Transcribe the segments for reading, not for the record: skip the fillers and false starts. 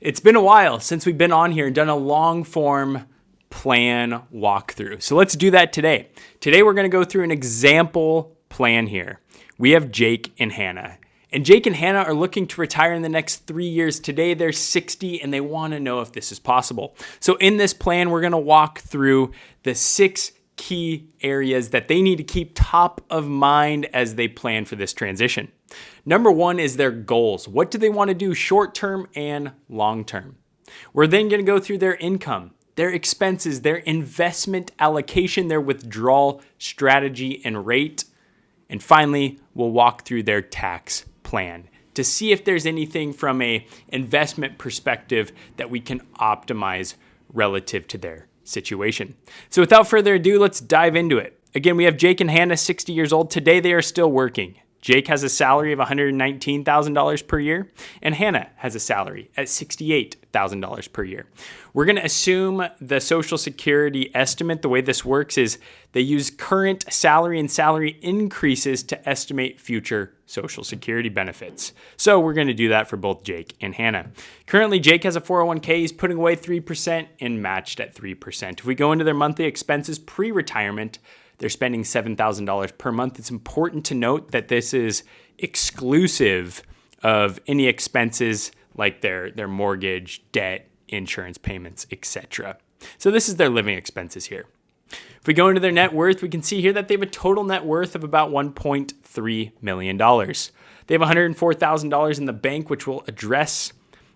It's been a while since we've been on here and done a long form plan walkthrough. So let's do that today. Today we're going to go through an example plan here. We have Jake and Hannah. And Jake and Hannah are looking to retire in the next 3 years. Today they're 60 and they want to know if this is possible. So in this plan, we're going to walk through the 6 key areas that they need to keep top of mind as they plan for this transition. Number 1 is their goals. What do they want to do short term and long term? We're then going to go through their income, their expenses, their investment allocation, their withdrawal strategy and rate. And finally, we'll walk through their tax plan to see if there's anything from an investment perspective that we can optimize relative to their situation. So without further ado, let's dive into it. Again, we have Jake and Hannah, 60 years old. Today, they are still working. Jake has a salary of $119,000 per year, and Hannah has a salary at $68,000 per year. We're going to assume the Social Security estimate. The way this works is they use current salary and salary increases to estimate future Social Security benefits. So we're going to do that for both Jake and Hannah. Currently, Jake has a 401k. He's putting away 3% and matched at 3%. If we go into their monthly expenses pre-retirement, they're spending $7,000 per month. It's important to note that this is exclusive of any expenses like their mortgage, debt, insurance payments, etc. So this is their living expenses here. If we go into their net worth, we can see here that they have a total net worth of about $1.3 million. They have $104,000 in the bank, which we'll address.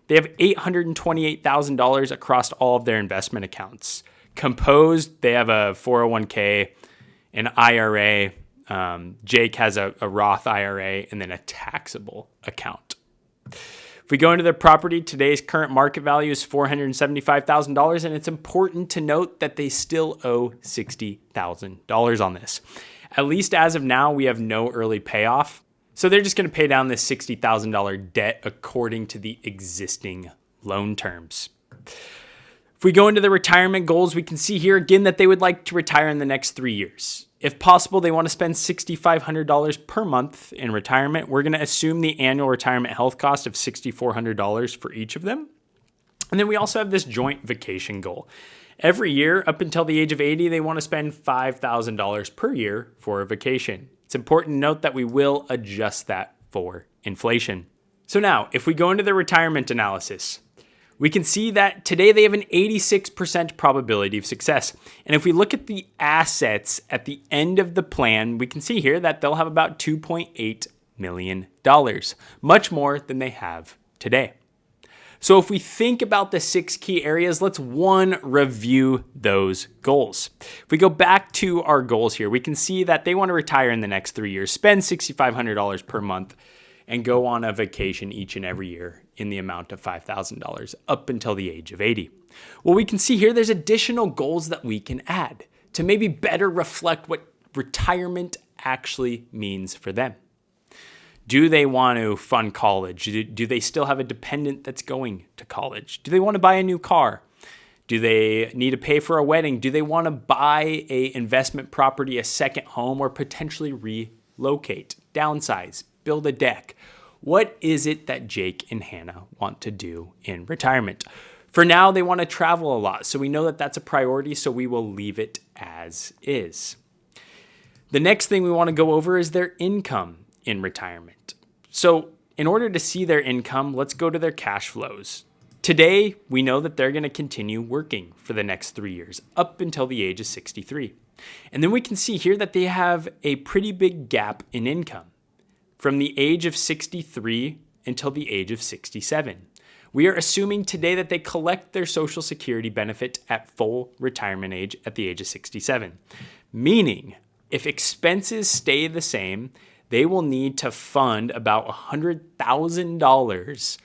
They have $828,000 across all of their investment accounts. Composed, they have a 401k, an IRA, Jake has a Roth IRA, and then a taxable account. If we go into their property, today's current market value is $475,000, and it's important to note that they still owe $60,000 on this. At least as of now, we have no early payoff, so they're just going to pay down this $60,000 debt according to the existing loan terms. If we go into the retirement goals, we can see here again that they would like to retire in the next 3 years. If possible, they want to spend $6,500 per month in retirement. We're going to assume the annual retirement health cost of $6,400 for each of them. And then we also have this joint vacation goal. Every year, up until the age of 80, they want to spend $5,000 per year for a vacation. It's important to note that we will adjust that for inflation. So now, if we go into the retirement analysis, we can see that today they have an 86% probability of success. And if we look at the assets at the end of the plan, we can see here that they'll have about $2.8 million, much more than they have today. So if we think about the 6 key areas, let's review those goals. If we go back to our goals here, we can see that they want to retire in the next 3 years, spend $6,500 per month, and go on a vacation each and every year in the amount of $5,000 up until the age of 80. Well, we can see here there's additional goals that we can add to maybe better reflect what retirement actually means for them. Do they want to fund college? Do they still have a dependent that's going to college? Do they want to buy a new car? Do they need to pay for a wedding? Do they want to buy an investment property, a second home, or potentially relocate, downsize, build a deck? What is it that Jake and Hannah want to do in retirement? For now, they want to travel a lot, so we know that that's a priority, so we will leave it as is. The next thing we want to go over is their income in retirement. So in order to see their income, let's go to their cash flows. Today, we know that they're going to continue working for the next 3 years, up until the age of 63. And then we can see here that they have a pretty big gap in income from the age of 63 until the age of 67. We are assuming today that they collect their Social Security benefit at full retirement age at the age of 67. Meaning, if expenses stay the same, they will need to fund about $100,000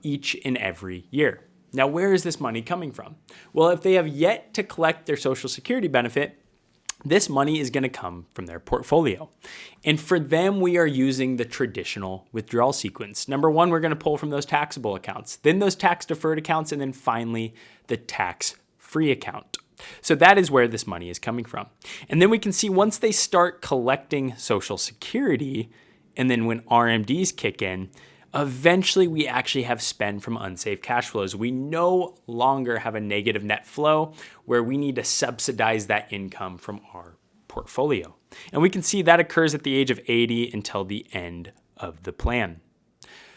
each and every year. Now, where is this money coming from? Well, if they have yet to collect their Social Security benefit, this money is going to come from their portfolio. And for them, we are using the traditional withdrawal sequence. Number 1, we're going to pull from those taxable accounts, then those tax deferred accounts, and then finally the tax-free account. So that is where this money is coming from. And then we can see once they start collecting Social Security, and then when RMDs kick in, eventually we actually have spend from unsafe cash flows. We no longer have a negative net flow where we need to subsidize that income from our portfolio. And we can see that occurs at the age of 80 until the end of the plan.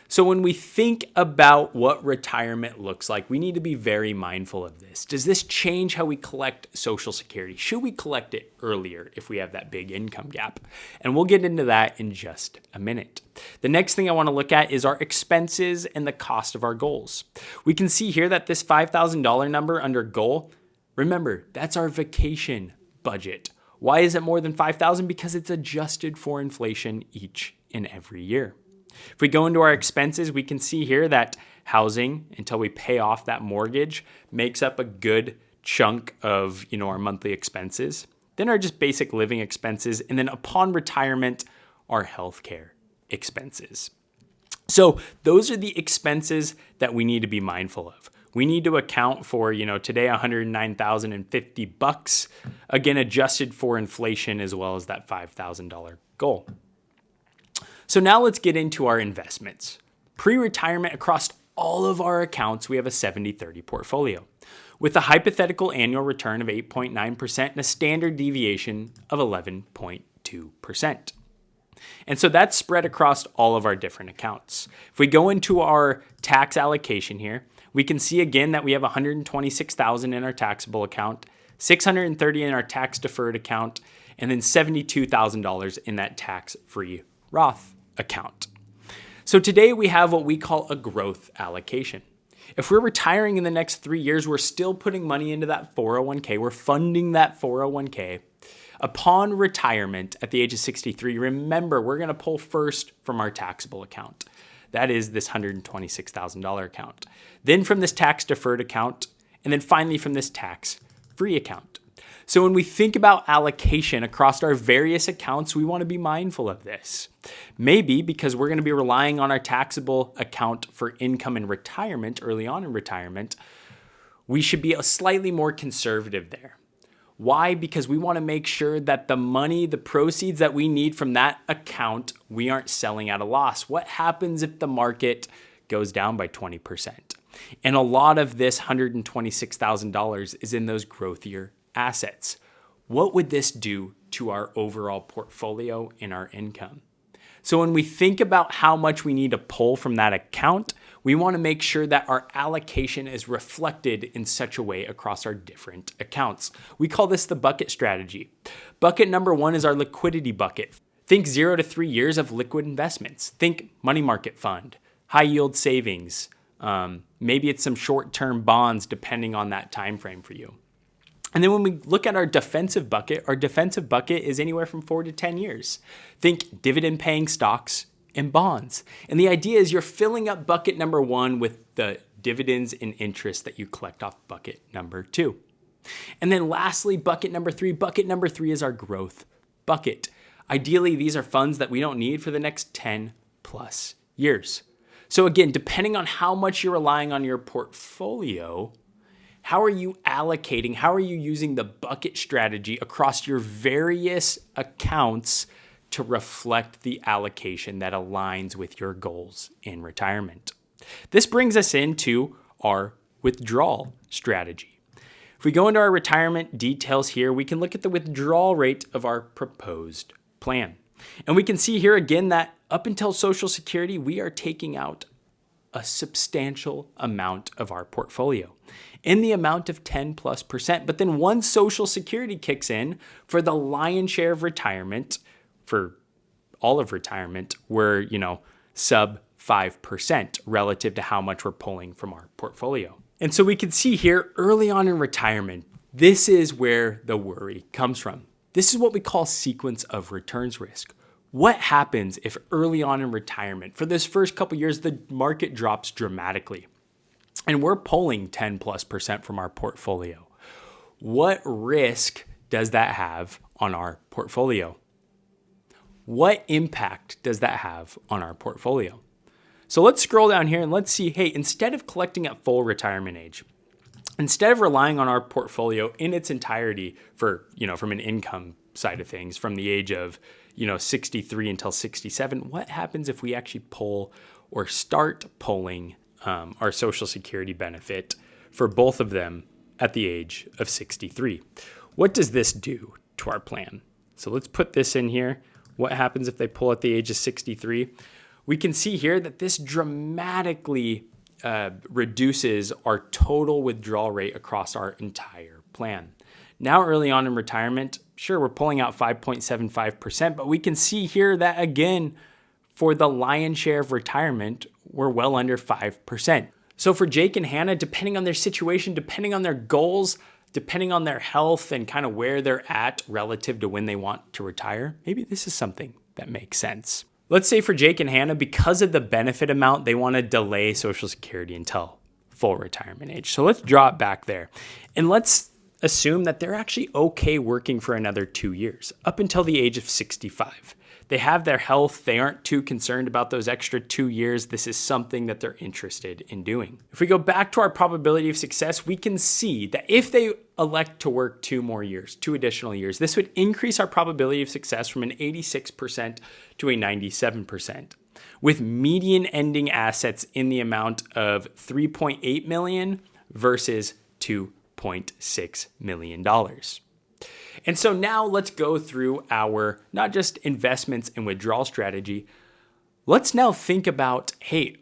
So when we think about what retirement looks like, we need to be very mindful of this. Does this change how we collect Social Security? Should we collect it earlier if we have that big income gap? And we'll get into that in just a minute. The next thing I want to look at is our expenses and the cost of our goals. We can see here that this $5,000 number under goal, remember, that's our vacation budget. Why is it more than $5,000? Because it's adjusted for inflation each and every year. If we go into our expenses, we can see here that housing, until we pay off that mortgage, makes up a good chunk of, our monthly expenses. Then our just basic living expenses. And then upon retirement, our healthcare expenses. So those are the expenses that we need to be mindful of. We need to account for, today $109,050, again, adjusted for inflation as well as that $5,000 goal. So now let's get into our investments. Pre-retirement, across all of our accounts, we have a 70-30 portfolio with a hypothetical annual return of 8.9% and a standard deviation of 11.2%. And so that's spread across all of our different accounts. If we go into our tax allocation here, we can see again that we have $126,000 in our taxable account, $630 in our tax deferred account, and then $72,000 in that tax-free Roth account. So today we have what we call a growth allocation. If we're retiring in the next 3 years, we're still putting money into that 401k. We're funding that 401k. Upon retirement at the age of 63, remember, we're going to pull first from our taxable account. That is this $126,000 account. Then from this tax deferred account, and then finally from this tax free account. So when we think about allocation across our various accounts, we want to be mindful of this. Maybe because we're going to be relying on our taxable account for income in retirement, early on in retirement, we should be slightly more conservative there. Why? Because we want to make sure that the money, the proceeds that we need from that account, we aren't selling at a loss. What happens if the market goes down by 20%? And a lot of this $126,000 is in those growthier assets. What would this do to our overall portfolio and our income? So when we think about how much we need to pull from that account, we want to make sure that our allocation is reflected in such a way across our different accounts. We call this the bucket strategy. Bucket number 1 is our liquidity bucket. Think 0 to 3 years of liquid investments. Think money market fund, high yield savings. Maybe it's some short-term bonds depending on that time frame for you. And then when we look at our defensive bucket is anywhere from 4 to 10 years. Think dividend paying stocks and bonds. And the idea is you're filling up bucket number 1 with the dividends and interest that you collect off bucket number 2. And then lastly, bucket number 3. Bucket number 3 is our growth bucket. Ideally, these are funds that we don't need for the next 10 plus years. So again, depending on how much you're relying on your portfolio, how are you allocating? How are you using the bucket strategy across your various accounts to reflect the allocation that aligns with your goals in retirement? This brings us into our withdrawal strategy. If we go into our retirement details here, we can look at the withdrawal rate of our proposed plan. And we can see here again that up until Social Security, we are taking out a substantial amount of our portfolio in the amount of 10+%. But then once Social Security kicks in for the lion's share of retirement, for all of retirement, we're, sub 5% relative to how much we're pulling from our portfolio. And so we can see here early on in retirement, this is where the worry comes from. This is what we call sequence of returns risk. What happens if early on in retirement, for this first couple years, the market drops dramatically and we're pulling 10+% from our portfolio? What risk does that have on our portfolio? What impact does that have on our portfolio? So let's scroll down here and let's see, hey, instead of collecting at full retirement age, instead of relying on our portfolio in its entirety for, from an income side of things, from the age of 63 until 67, what happens if we actually pull or start pulling our Social Security benefit for both of them at the age of 63. What does this do to our plan? So let's put this in here. What happens if they pull at the age of 63? We can see here that this dramatically reduces our total withdrawal rate across our entire plan. Now, early on in retirement, sure, we're pulling out 5.75%, but we can see here that, again, for the lion's share of retirement, we're well under 5%. So for Jake and Hannah, depending on their situation, depending on their goals, depending on their health and kind of where they're at relative to when they want to retire, maybe this is something that makes sense. Let's say for Jake and Hannah, because of the benefit amount, they want to delay Social Security until full retirement age. So let's draw it back there. And let's assume that they're actually okay working for another 2 years, up until the age of 65. They have their health. They aren't too concerned about those extra 2 years. This is something that they're interested in doing. If we go back to our probability of success, we can see that if they elect to work 2 more years, 2 additional years, this would increase our probability of success from an 86% to a 97%, with median ending assets in the amount of $3.8 million versus $2.6 million. And so now let's go through our not just investments and withdrawal strategy. Let's now think about, hey,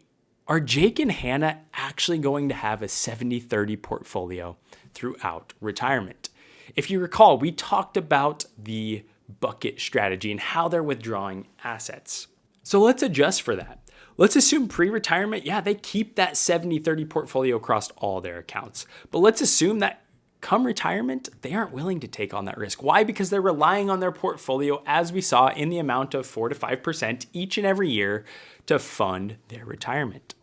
are Jake and Hannah actually going to have a 70-30 portfolio throughout retirement? If you recall, we talked about the bucket strategy and how they're withdrawing assets. So let's adjust for that. Let's assume pre-retirement, yeah, they keep that 70-30 portfolio across all their accounts. But let's assume that come retirement, they aren't willing to take on that risk. Why? Because they're relying on their portfolio, as we saw, in the amount of 4 to 5% each and every year to fund their retirement.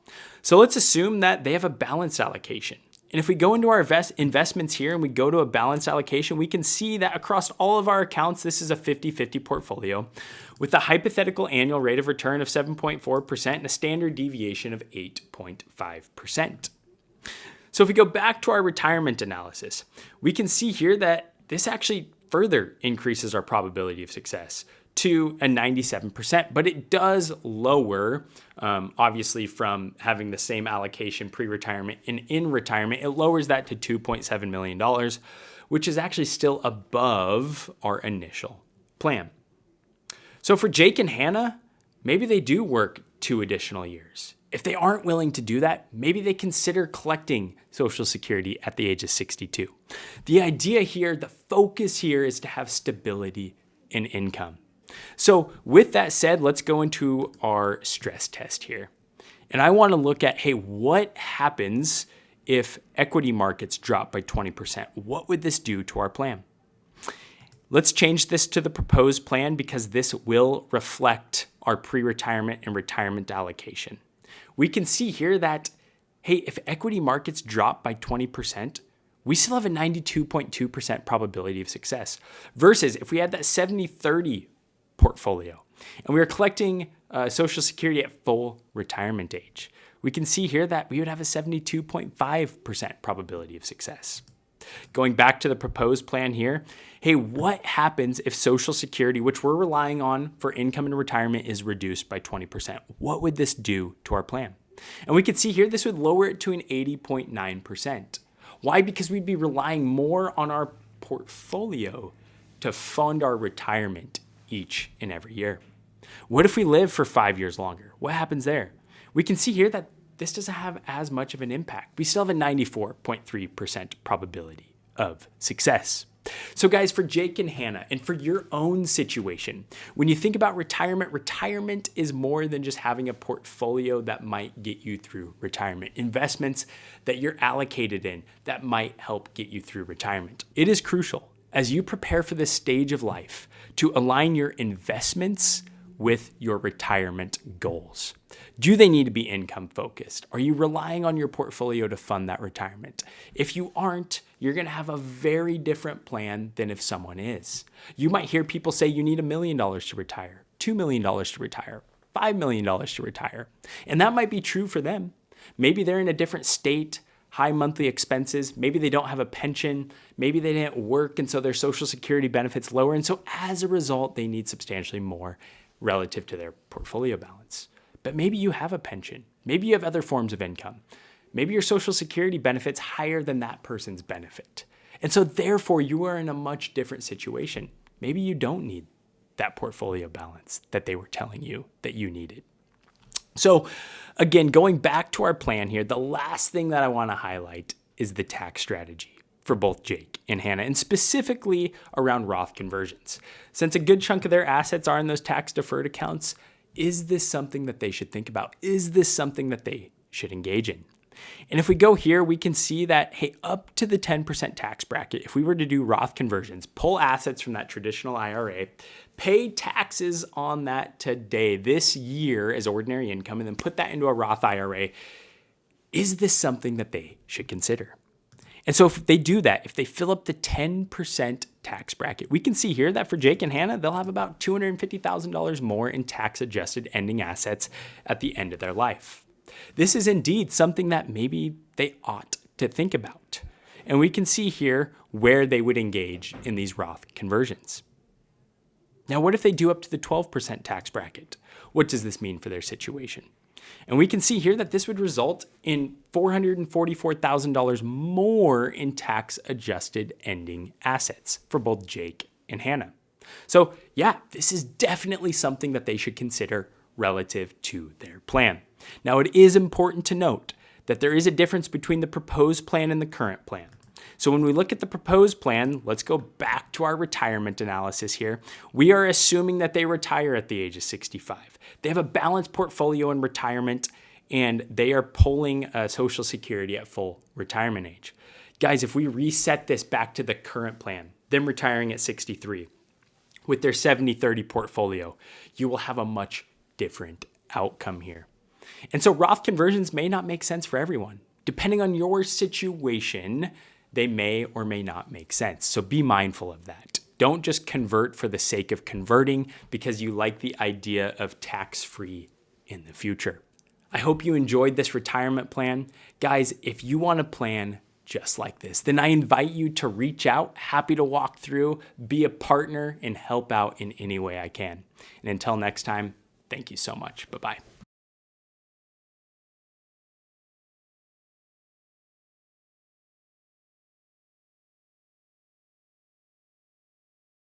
So let's assume that they have a balanced allocation. And if we go into our investments here and we go to a balanced allocation, we can see that across all of our accounts, this is a 50-50 portfolio with a hypothetical annual rate of return of 7.4% and a standard deviation of 8.5%. So if we go back to our retirement analysis, we can see here that this actually further increases our probability of success to a 97%, but it does lower, obviously, from having the same allocation pre-retirement and in retirement, it lowers that to $2.7 million, which is actually still above our initial plan. So for Jake and Hannah, maybe they do work 2 additional years. If they aren't willing to do that, maybe they consider collecting Social Security at the age of 62. The idea here, the focus here is to have stability in income. So with that said, let's go into our stress test here. And I want to look at, hey, what happens if equity markets drop by 20%? What would this do to our plan? Let's change this to the proposed plan because this will reflect our pre-retirement and retirement allocation. We can see here that, hey, if equity markets drop by 20%, we still have a 92.2% probability of success versus if we had that 70-30 portfolio and we were collecting Social Security at full retirement age, we can see here that we would have a 72.5% probability of success. Going back to the proposed plan here, hey, what happens if Social Security, which we're relying on for income and retirement, is reduced by 20%? What would this do to our plan? And we could see here this would lower it to an 80.9%. Why? Because we'd be relying more on our portfolio to fund our retirement each and every year. What if we live for 5 years longer? What happens there? We can see here that this doesn't have as much of an impact. We still have a 94.3% probability of success. So guys, for Jake and Hannah, and for your own situation, when you think about retirement, retirement is more than just having a portfolio that might get you through retirement. Investments that you're allocated in that might help get you through retirement. It is crucial as you prepare for this stage of life to align your investments with your retirement goals. Do they need to be income focused? Are you relying on your portfolio to fund that retirement? If you aren't, you're going to have a very different plan than if someone is. You might hear people say you need $1 million to retire, $2 million to retire, $5 million to retire. And that might be true for them. Maybe they're in a different state, high monthly expenses. Maybe they don't have a pension. Maybe they didn't work, and so their Social Security benefits lower. And so as a result, they need substantially more relative to their portfolio balance. but maybe you have a pension. Maybe you have other forms of income. Maybe your Social Security benefit's higher than that person's benefit. And so therefore you are in a much different situation. Maybe you don't need that portfolio balance that they were telling you that you needed. So again, going back to our plan here, the last thing that I want to highlight is the tax strategy for both Jake and Hannah, and specifically around Roth conversions. Since a good chunk of their assets are in those tax deferred accounts, is this something that they should think about? Is this something that they should engage in? And if we go here, we can see that, hey, up to the 10% tax bracket, if we were to do Roth conversions, pull assets from that traditional IRA, pay taxes on that today, this year as ordinary income, and then put that into a Roth IRA, is this something that they should consider? And so if they do that, if they fill up the 10% tax bracket, we can see here that for Jake and Hannah, they'll have about $250,000 more in tax adjusted ending assets at the end of their life. This is indeed something that maybe they ought to think about. And we can see here where they would engage in these Roth conversions. Now, what if they do up to the 12% tax bracket? What does this mean for their situation? And we can see here that this would result in $444,000 more in tax adjusted ending assets for both Jake and Hannah. So yeah, this is definitely something that they should consider relative to their plan. Now, it is important to note that there is a difference between the proposed plan and the current plan. So when we look at the proposed plan, let's go back to our retirement analysis here. We are assuming that they retire at the age of 65. They have a balanced portfolio in retirement, and they are pulling Social Security at full retirement age. Guys, if we reset this back to the current plan, them retiring at 63, with their 70-30 portfolio, you will have a much different outcome here. And so Roth conversions may not make sense for everyone. Depending on your situation, they may or may not make sense. So be mindful of that. Don't just convert for the sake of converting because you like the idea of tax-free in the future. I hope you enjoyed this retirement plan. Guys, if you want a plan just like this, then I invite you to reach out. Happy to walk through, be a partner, and help out in any way I can. And until next time, thank you so much. Bye-bye.